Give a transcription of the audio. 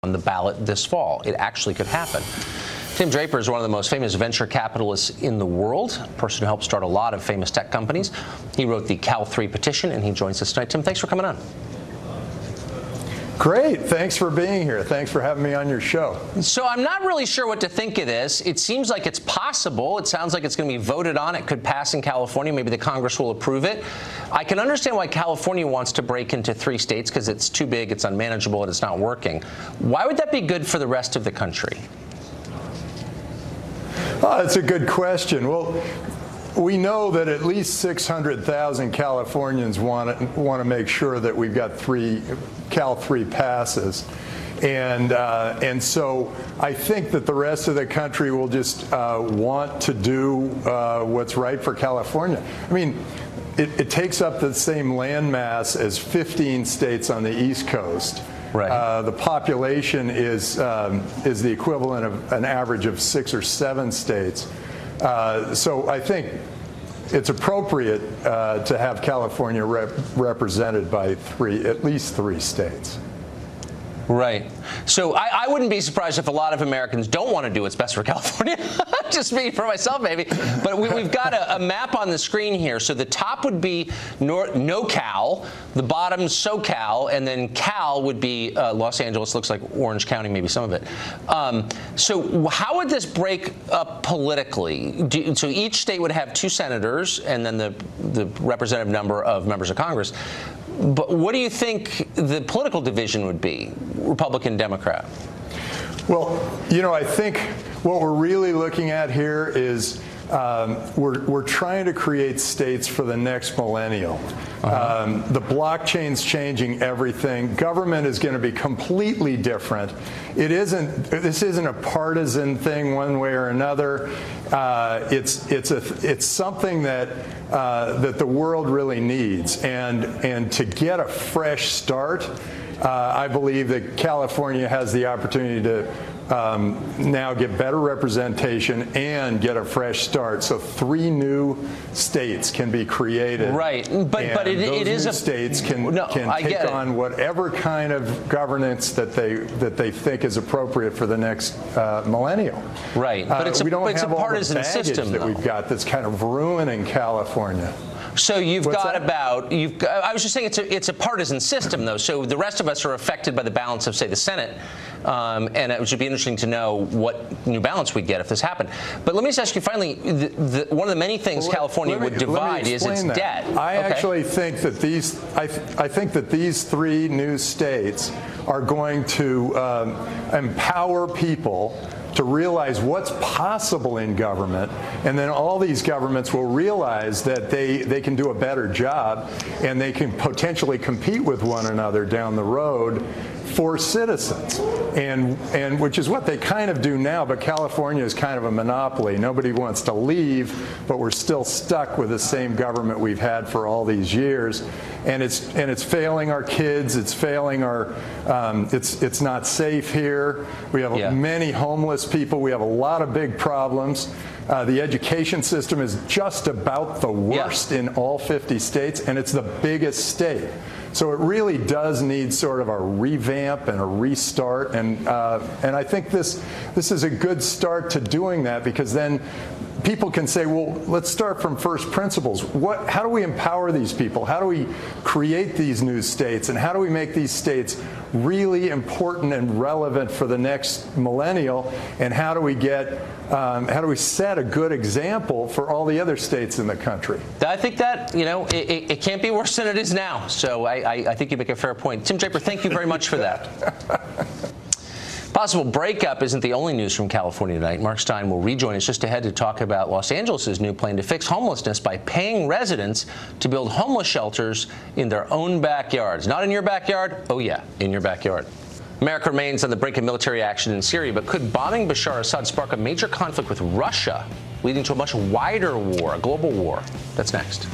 on the ballot this fall. It actually could happen. Tim Draper is one of the most famous venture capitalists in the world, a person who helped start a lot of famous tech companies. He wrote the Cal 3 petition, and he joins us tonight. Tim, thanks for coming on. Great. Thanks for being here. Thanks for having me on your show. So I'm not really sure what to think of this. It seems like it's possible. It sounds like it's going to be voted on. It could pass in California. Maybe the Congress will approve it. I can understand why California wants to break into 3 states because it's too big, it's unmanageable, and it's not working. Why would that be good for the rest of the country? That's a good question. Well, we know that at least 600,000 Californians want to make sure that we've got Cal 3 passes. And so I think that the rest of the country will just want to do what's right for California. I mean, it takes up the same landmass as 15 states on the East Coast. Right. The population is the equivalent of an average of 6 or 7 states. So I think it's appropriate to have California represented by at least 3 states. Right. So I wouldn't be surprised if a lot of Americans don't want to do what's best for California. Just me, for myself, maybe. But we've got a map on the screen here. So the top would be no-Cal, the bottom SoCal, and then Cal would be Los Angeles. Looks like Orange County, maybe some of it. So how would this break up politically? So each state would have 2 senators and then the representative number of members of Congress. But what do you think the political division would be, Republican, Democrat? Well, you know, I think what we're really looking at here is we're trying to create states for the next millennial. The blockchain's changing everything. Government is going to be completely different. This isn't a partisan thing one way or another. It's something that the world really needs. And to get a fresh start, I believe that California has the opportunity to now get better representation and get a fresh start. So 3 new states can be created. Right, but it is a states can take on whatever kind of governance that they think is appropriate for the next millennial. Right, but it's a partisan system that we've got that's kind of ruining California. So I was just saying it's a partisan system, though. So the rest of us are affected by the balance of, say, the Senate. And it should be interesting to know what new balance we'd get if this happened. But let me just ask you finally, one of the many things California would divide is its debt. I actually think that these 3 new states are going to empower people to realize what's possible in government, and then all these governments will realize that they can do a better job and they can potentially compete with one another down the road for citizens, and which is what they kind of do now, but California is kind of a monopoly. Nobody wants to leave, but we're still stuck with the same government we've had for all these years, and it's failing our kids, it's failing our it's not safe here. We have many homeless people, we have a lot of big problems. The education system is just about the worst in all 50 states, and it's the biggest state. So it really does need sort of a revamp and a restart, and I think this is a good start to doing that, because then people can say, well, let's start from first principles. How do we empower these people? How do we create these new states? And how do we make these states really important and relevant for the next millennial? And how do we set a good example for all the other states in the country? I think that, it can't be worse than it is now. So I think you make a fair point. Tim Draper, thank you very much for that. Possible breakup isn't the only news from California tonight. Mark Stein will rejoin us just ahead to talk about Los Angeles' new plan to fix homelessness by paying residents to build homeless shelters in their own backyards. Not in your backyard? Oh, yeah, in your backyard. America remains on the brink of military action in Syria, but could bombing Bashar Assad spark a major conflict with Russia, leading to a much wider war, a global war? That's next.